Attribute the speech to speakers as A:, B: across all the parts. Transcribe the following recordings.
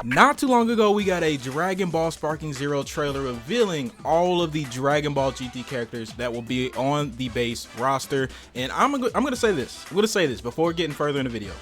A: Not too long ago, we got a Dragon Ball Sparking Zero trailer revealing all of the Dragon Ball GT characters that will be on the base roster. And I'm gonna say this. I'm gonna say this before getting further in the video.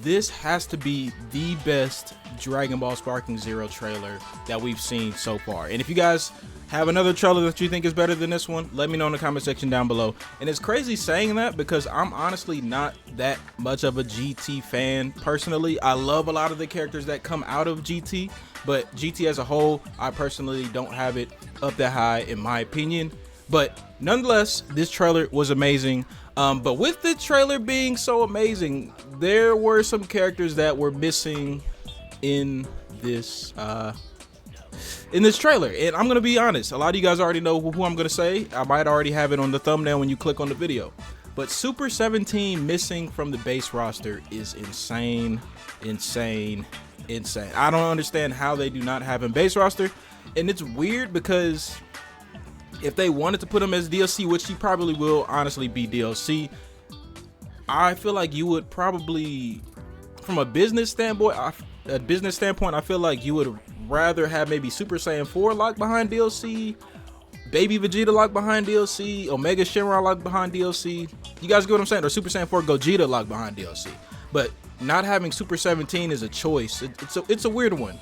A: This has to be the best Dragon Ball Sparking Zero trailer that we've seen so far. And if you guys have another trailer that you think is better than this one, let me know in the comment section down below. And it's crazy saying that because I'm honestly not that much of a GT fan personally. I love a lot of the characters that come out of GT, but GT as a whole, I personally don't have it up that high in my opinion. But nonetheless, this trailer was amazing. But with the trailer being so amazing, there were some characters that were missing in this trailer, and I'm gonna be honest, a lot of you guys already know who I'm gonna say. I might already have it on the thumbnail when you click on the video, but Super 17 missing from the base roster is insane. I don't understand how they do not have him base roster, and it's weird because if they wanted to put him as DLC, which he probably will honestly be DLC, I feel like you would probably, from a business standpoint, I feel like you would rather have maybe Super Saiyan 4 locked behind DLC, Baby Vegeta locked behind DLC, Omega Shenron locked behind DLC. You guys get what I'm saying? Or Super Saiyan 4 Gogeta locked behind DLC. But not having Super 17 is a choice. It's a weird one.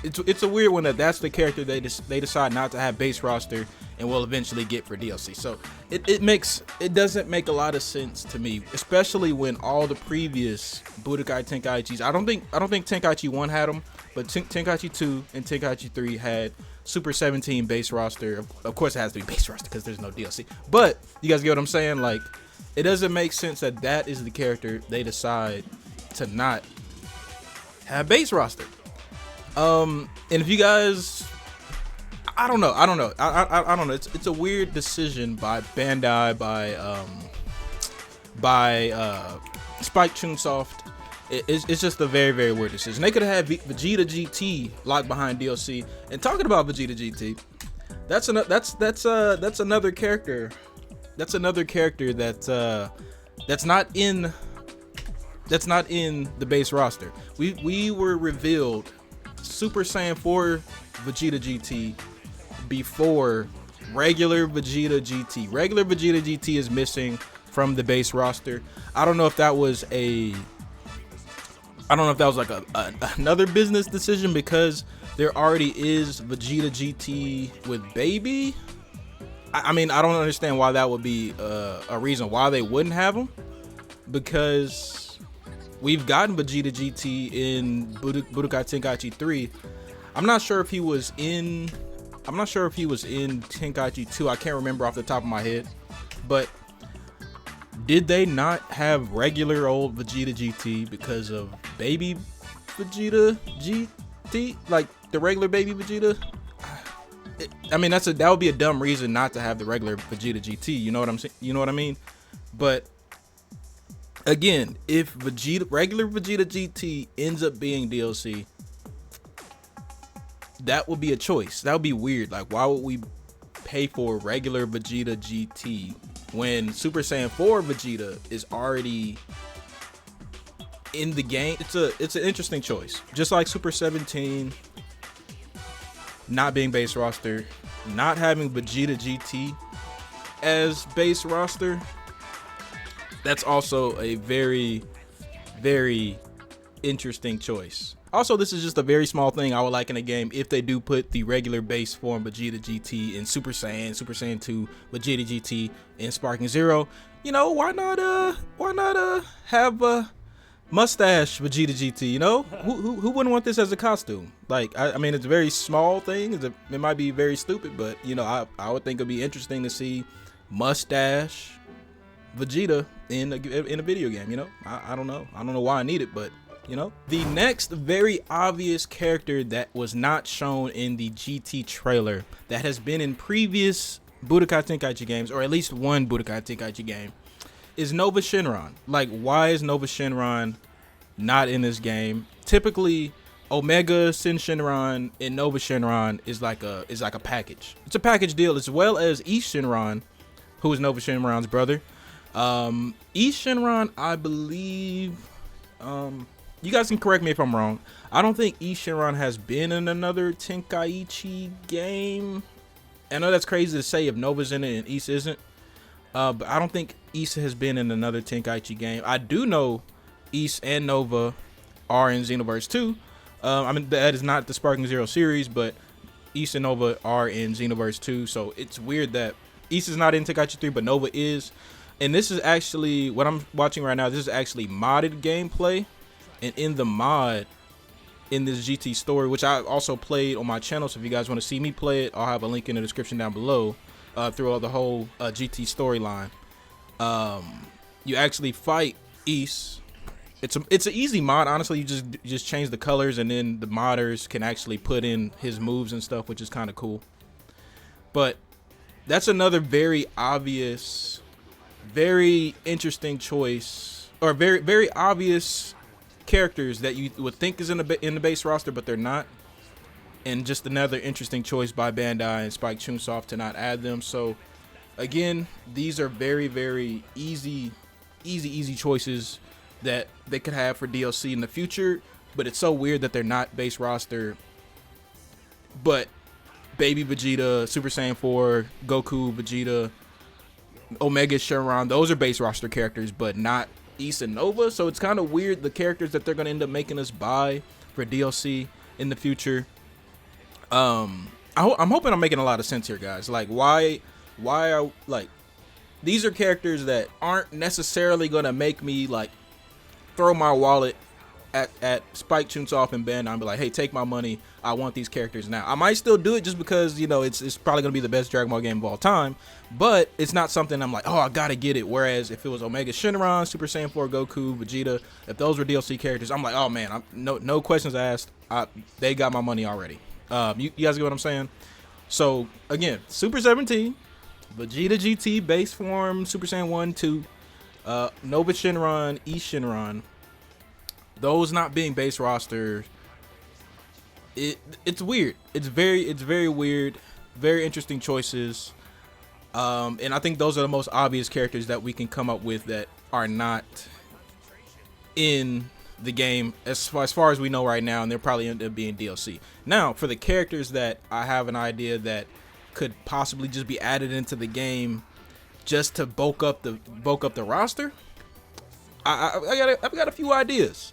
A: It's a weird one that's the character they decide not to have base roster and will eventually get for DLC. So it doesn't make a lot of sense to me, especially when all the previous Budokai Tenkaichis, I don't think Tenkaichi 1 had them, but Tenkaichi 2 and Tenkaichi 3 had Super 17 base roster. Of course it has to be base roster because there's no DLC. But you guys get what I'm saying? Like, it doesn't make sense that is the character they decide to not have base roster. And if you guys, I don't know. I don't know. It's a weird decision by Bandai, by Spike Chunsoft. It's just a very, very weird decision. They could have had Vegeta GT locked behind DLC. And talking about Vegeta GT, that's another character. That's another character that's not in the base roster. We were revealed Super Saiyan 4 Vegeta GT before regular Vegeta GT. Regular Vegeta GT is missing from the base roster. I don't know if that was like another business decision because there already is Vegeta GT with Baby. I mean, I don't understand why that would be a reason why they wouldn't have him, because we've gotten Vegeta GT in Budokai Tenkaichi 3. I'm not sure if he was in Tenkaichi 2. I can't remember off the top of my head. But did they not have regular old Vegeta GT because of Baby Vegeta GT? Like the regular Baby Vegeta? I mean, that would be a dumb reason not to have the regular Vegeta GT. You know what I'm saying? You know what I mean? But again, if regular Vegeta GT ends up being DLC, that would be a choice. That would be weird. Like, why would we pay for regular Vegeta GT when Super Saiyan 4 Vegeta is already in the game? It's an interesting choice. Just like Super 17 not being base roster, not having Vegeta GT as base roster, that's also a very, very interesting choice. Also, this is just a very small thing I would like in a game if they do put the regular base form Vegeta GT in Super Saiyan 2, Vegeta GT in Sparking Zero. You know, why not have a mustache Vegeta GT? You know, who wouldn't want this as a costume? Like, I mean, it's a very small thing. It might be very stupid, but you know, I would think it'd be interesting to see mustache Vegeta in a video game. You know, I don't know why I need it, but you know. The next very obvious character that was not shown in the GT trailer that has been in previous Budokai Tenkaichi games, or at least one Budokai Tenkaichi game, is Nouva Shenron. Like, why is Nouva Shenron not in this game? Typically, Omega Shenron and Nouva Shenron is like a package. It's a package deal, as well as Eis Shenron, who is Nouva Shenron's brother. Eis Shenron, I believe, you guys can correct me if I'm wrong. I don't think Eis Shenron has been in another Tenkaichi game. I know that's crazy to say if Nova's in it and Eis isn't. But I don't think Eis has been in another Tenkaichi game. I do know Eis and Nova are in Xenoverse 2. I mean, that is not the Sparking Zero series, but Eis and Nova are in Xenoverse 2. So it's weird that Eis is not in Tenkaichi 3, but Nova is. And this is actually, what I'm watching right now, this is actually modded gameplay. And in the mod, in this GT story, which I also played on my channel, so if you guys want to see me play it, I'll have a link in the description down below. Through all the whole GT storyline, you actually fight Eis. It's an easy mod, honestly. You just change the colors, and then the modders can actually put in his moves and stuff, which is kind of cool. But that's another very obvious, very interesting choice, or very obvious characters that you would think is in the base roster, but they're not. And just another interesting choice by Bandai and Spike Chunsoft to not add them. So again, these are very easy choices that they could have for DLC in the future. But it's so weird that they're not base roster. But Baby Vegeta, Super Saiyan 4, Goku, Vegeta, Omega Shenron, those are base roster characters, but not Eis and Nova. So it's kind of weird, the characters that they're going to end up making us buy for DLC in the future. I'm hoping I'm making a lot of sense here, guys. Like, why are, like, these are characters that aren't necessarily gonna make me like throw my wallet at Spike Chunsoft and Ben and be like, hey, take my money, I want these characters now. I might still do it just because, you know, it's probably gonna be the best Dragon Ball game of all time, but it's not something I'm like, oh, I gotta get it. Whereas if it was Omega Shenron, Super Saiyan 4, Goku, Vegeta, if those were DLC characters, I'm like, oh man, no questions asked, they got my money already. You guys get what I'm saying? So again, Super 17, Vegeta GT base form, Super Saiyan 1, 2, Nouva Shenron, Eis Shenron, those not being base roster, it's weird. It's very weird. Very interesting choices. And I think those are the most obvious characters that we can come up with that are not in the game as far as we know right now, and they'll probably end up being DLC. Now, for the characters that I have an idea that could possibly just be added into the game just to bulk up the roster, I've got a few ideas.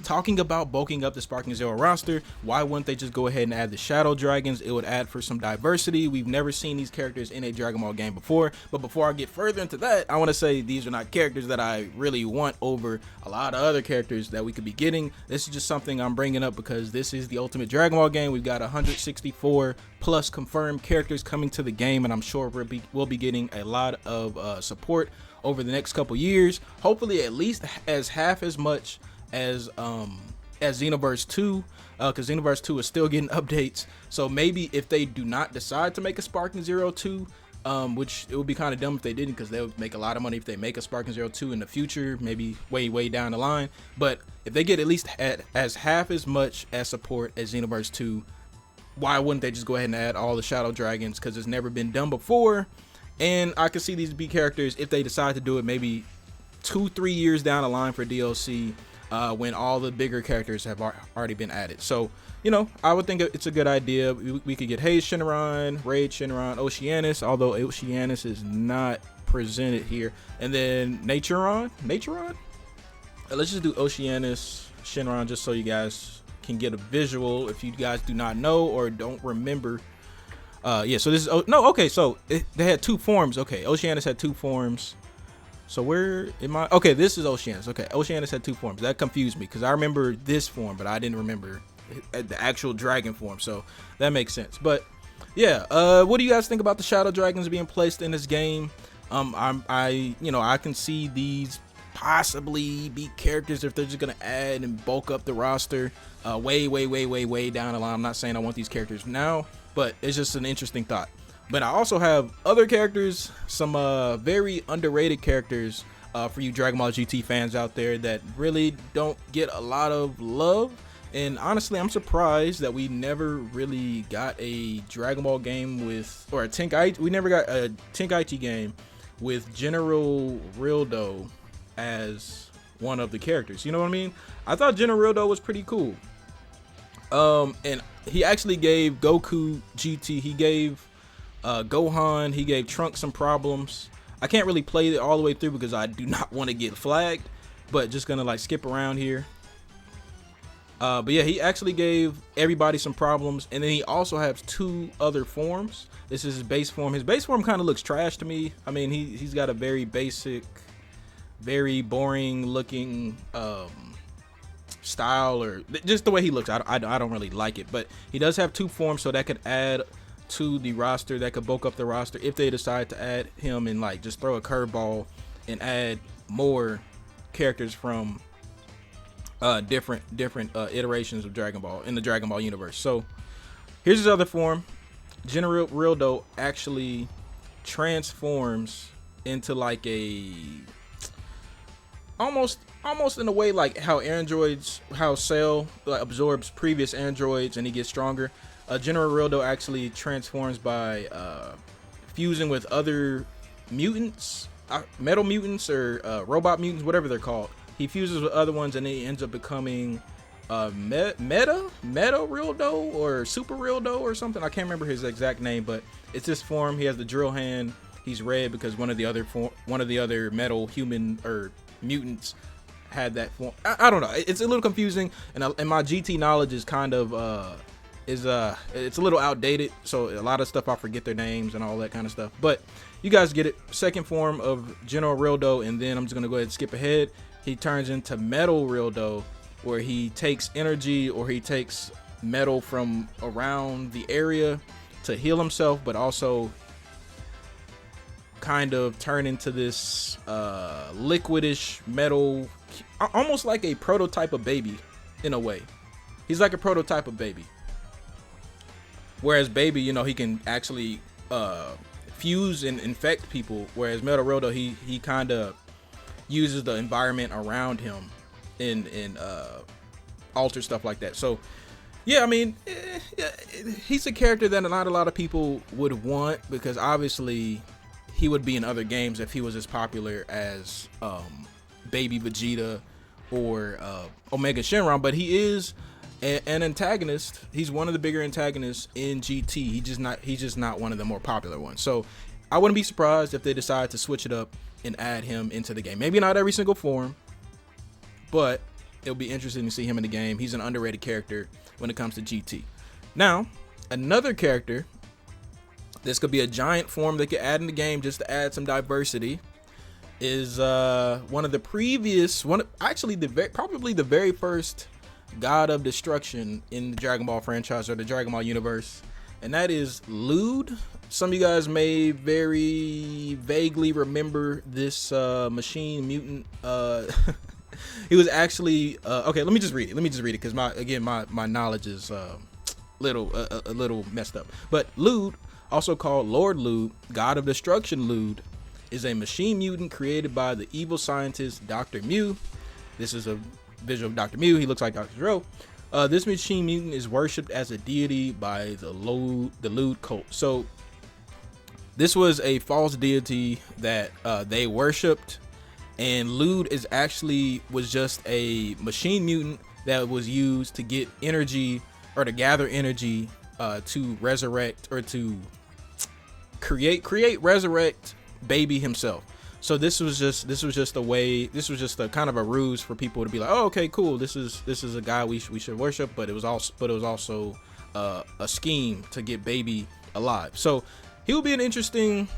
A: Talking about bulking up the Sparking Zero roster, why wouldn't they just go ahead and add the Shadow Dragons? It would add for some diversity. We've never seen these characters in a Dragon Ball game before. But before I get further into that, I want to say these are not characters that I really want over a lot of other characters that we could be getting. This is just something I'm bringing up because this is the Ultimate Dragon Ball game. We've got 164 plus confirmed characters coming to the game, and I'm sure we'll be getting a lot of support over the next couple years. Hopefully at least as half as much as Xenoverse 2, because Xenoverse 2 is still getting updates. So maybe if they do not decide to make a Sparking Zero 2, which it would be kind of dumb if they didn't, because they would make a lot of money if they make a Sparking Zero 2 in the future, maybe way down the line. But if they get at least as half as much as support as Xenoverse 2, why wouldn't they just go ahead and add all the Shadow Dragons? Because it's never been done before. And I could see these be characters, if they decide to do it, maybe 2-3 years down the line for DLC, when all the bigger characters have already been added. So, you know, I would think it's a good idea. We could get Eis Shenron, Raid Shenron, Oceanus, although Oceanus is not presented here. And then Naturon? Let's just do Oceanus, Shenron, just so you guys can get a visual if you guys do not know or don't remember. Yeah, so this is, okay, so they had two forms. Okay, Oceanus had two forms. So where am I? Okay, this is Oceanus. Okay, Oceanus had two forms. That confused me because I remember this form, but I didn't remember the actual dragon form. So that makes sense. But yeah, what do you guys think about the Shadow Dragons being placed in this game? I can see these possibly be characters if they're just gonna add and bulk up the roster way down the line. I'm not saying I want these characters now, but it's just an interesting thought. But I also have other characters, some very underrated characters for you Dragon Ball GT fans out there that really don't get a lot of love. And honestly, I'm surprised that we never really got a Dragon Ball game with, or a Tenkaichi. We never got a Tenkaichi game with General Rildo as one of the characters. You know what I mean? I thought General Rildo was pretty cool. And he actually gave Goku GT, he gave Gohan, he gave Trunks some problems. I can't really play it all the way through because I do not want to get flagged, but just gonna like skip around here. But yeah, he actually gave everybody some problems, and then he also has 2 other forms. This is his base form. His base form kind of looks trash to me. I mean, he's got a very basic, very boring looking style, or just the way he looks. I don't really like it, but he does have 2 forms, so that could add to the roster. That could bulk up the roster if they decide to add him and like just throw a curveball and add more characters from different iterations of Dragon Ball in the Dragon Ball universe. So here's his other form. General Rildo actually transforms into like a almost in a way like how Cell absorbs previous androids and he gets stronger. General Rildo actually transforms by fusing with other mutants, metal mutants or robot mutants, whatever they're called. He fuses with other ones and he ends up becoming Meta Rildo or Super Rildo or something. I can't remember his exact name, but it's this form. He has the drill hand. He's red because one of the other metal human or mutants had that form. I don't know. It's a little confusing, and my GT knowledge is kind of it's a little outdated. So a lot of stuff I forget their names and all that kind of stuff. But you guys get it. Second form of General Rildo, and then I'm just gonna go ahead and skip ahead. He turns into Metal Rildo, where he takes energy or he takes metal from around the area to heal himself, but also kind of turn into this liquidish metal, almost like a prototype of Baby in a way. He's like a prototype of Baby. Whereas Baby, you know, he can actually fuse and infect people, whereas Metal Rildo, he kind of uses the environment around him and alter stuff like that. So yeah, I mean, he's a character that not a lot of people would want, because obviously he would be in other games if he was as popular as Baby Vegeta or Omega Shenron, but he is an antagonist. He's one of the bigger antagonists in GT. He's just not one of the more popular ones. So I wouldn't be surprised if they decide to switch it up and add him into the game. Maybe not every single form, but it'll be interesting to see him in the game. He's an underrated character when it comes to GT. Now, another character, this could be a giant form they could add in the game just to add some diversity, is one of the previous, probably the very first God of Destruction in the Dragon Ball franchise or the Dragon Ball universe, and that is Lude. Some of you guys may very vaguely remember this machine mutant. He was actually okay. Let me just read it because my knowledge is a little messed up. But Lude, also called Lord Lude, God of Destruction Lude, is a machine mutant created by the evil scientist Dr. Mew. This is a visual of Dr. Mew. He looks like Dr. Zero. This machine mutant is worshipped as a deity by the Lude cult. So this was a false deity that they worshipped, and Lude was just a machine mutant that was used to get energy or to gather energy to resurrect or to resurrect Baby himself. So this was just a kind of a ruse for people to be like, oh, okay, cool, this is a guy we should worship, but it was also a scheme to get Baby alive. So he will be an interesting,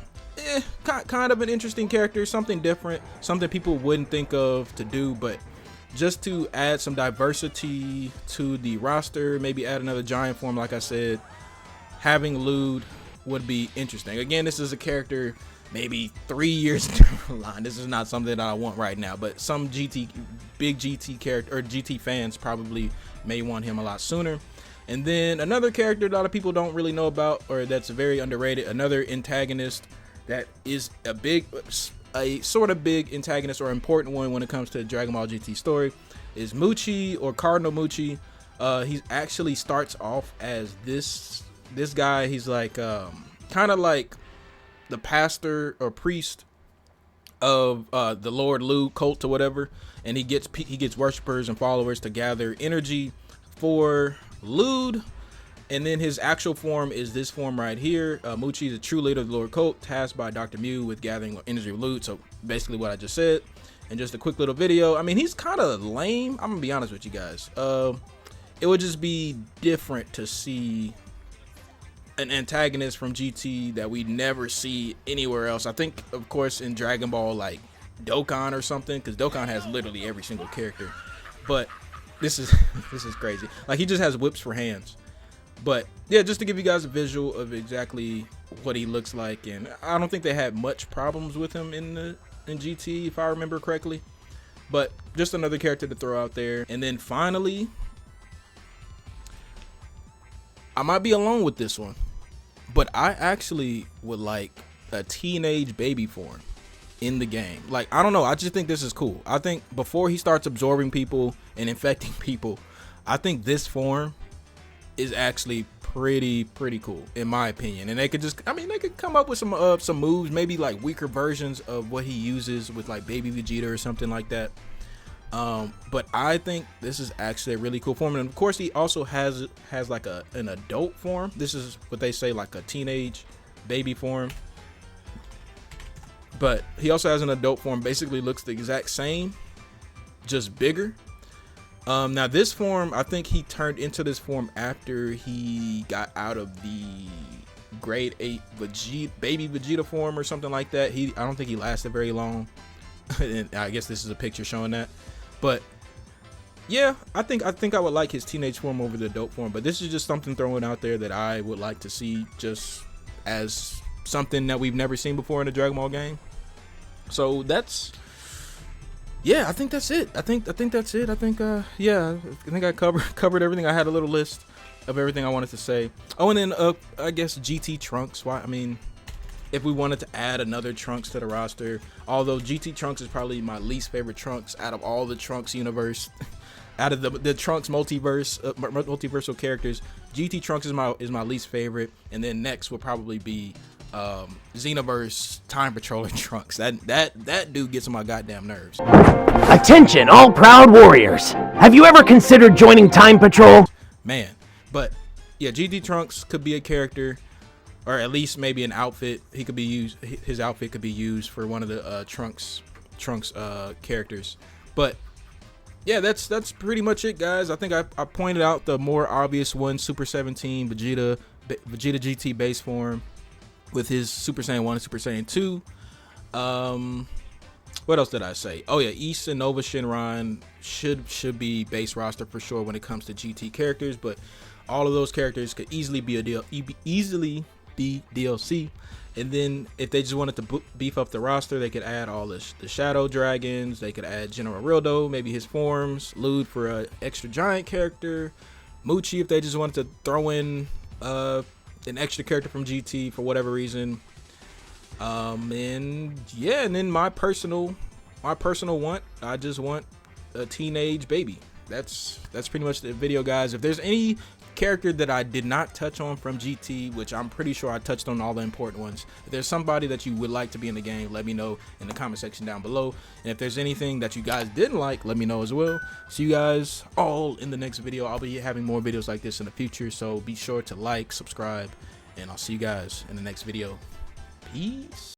A: kind of an interesting character, something different, something people wouldn't think of to do, but just to add some diversity to the roster, maybe add another giant form. Like I said, having Lude would be interesting. Again, this is a character maybe 3 years down the line. This is not something that I want right now, but some big GT character or GT fans probably may want him a lot sooner. And then another character that a lot of people don't really know about, or that's very underrated, another antagonist that is a sort of big antagonist or important one when it comes to the Dragon Ball GT story, is Muchi, or Cardinal Muchi. He actually starts off as this guy. He's like kind of like the pastor or priest of the Lord Lu cult or whatever, and he gets worshippers and followers to gather energy for Lude. And then his actual form is this form right here. Muchi is a true leader of the Lord Cult, tasked by Dr. Mew with gathering energy of Lude. So basically what I just said. And just a quick little video. I mean, he's kind of lame. I'm gonna be honest with you guys. It would just be different to see an antagonist from GT that we never see anywhere else. I think, of course, in Dragon Ball, like Dokkan or something, because Dokkan has literally every single character. But this is this is crazy. Like, he just has whips for hands. But yeah, just to give you guys a visual of exactly what he looks like, and I don't think they had much problems with him in GT, if I remember correctly. But just another character to throw out there. And then finally, I might be alone with this one, but I actually would like a teenage baby form in the game. Like, I don't know, I just think this is cool. I think before he starts absorbing people and infecting people, I think this form is actually pretty cool in my opinion. And they could just, I mean, they could come up with some moves, maybe like weaker versions of what he uses with like baby Vegeta or something like that. But I think this is actually a really cool form. And of course he also has like an adult form. This is what they say, like a teenage baby form, but he also has an adult form, basically looks the exact same, just bigger. Now this form, I think he turned into this form after he got out of the grade 8 baby Vegeta form or something like that. I don't think he lasted very long. And I guess this is a picture showing that. But yeah, I think I would like his teenage form over the adult form. But this is just something thrown out there that I would like to see, just as something that we've never seen before in a Dragon Ball game. So that's, yeah, I think that's it. I think that's it. I think yeah, I think I covered everything. I had a little list of everything I wanted to say. Oh, and then I guess GT Trunks. Why? I mean, if we wanted to add another Trunks to the roster, although GT Trunks is probably my least favorite Trunks out of all the Trunks universe, out of the Trunks multiversal characters, GT Trunks is my least favorite, and then next will probably be Xenoverse Time Patroller Trunks. That dude gets on my goddamn nerves.
B: Attention, all proud warriors! Have you ever considered joining Time Patrol?
A: Man, but yeah, GT Trunks could be a character, or at least maybe an outfit. He could be used. His outfit could be used for one of the Trunks characters. But yeah, that's pretty much it, guys. I think I pointed out the more obvious one: Super 17 Vegeta GT base form with his Super Saiyan 1 and Super Saiyan 2. What else did I say? Oh yeah, East and Nouva Shenron should be base roster for sure when it comes to GT characters, but all of those characters could easily be DLC. And then if they just wanted to beef up the roster, they could add all the Shadow Dragons. They could add General Rildo, maybe his forms, Lude for an extra giant character, Muchi if they just wanted to throw in an extra character from GT for whatever reason. And yeah, and then my personal want, I just want a teenage baby. That's pretty much the video, guys. If there's any character that I did not touch on from GT, which I'm pretty sure I touched on all the important ones, if there's somebody that you would like to be in the game, let me know in the comment section down below. And if there's anything that you guys didn't like, let me know as well. See you guys all in the next video. I'll be having more videos like this in the future, so be sure to like, subscribe, and I'll see you guys in the next video. Peace.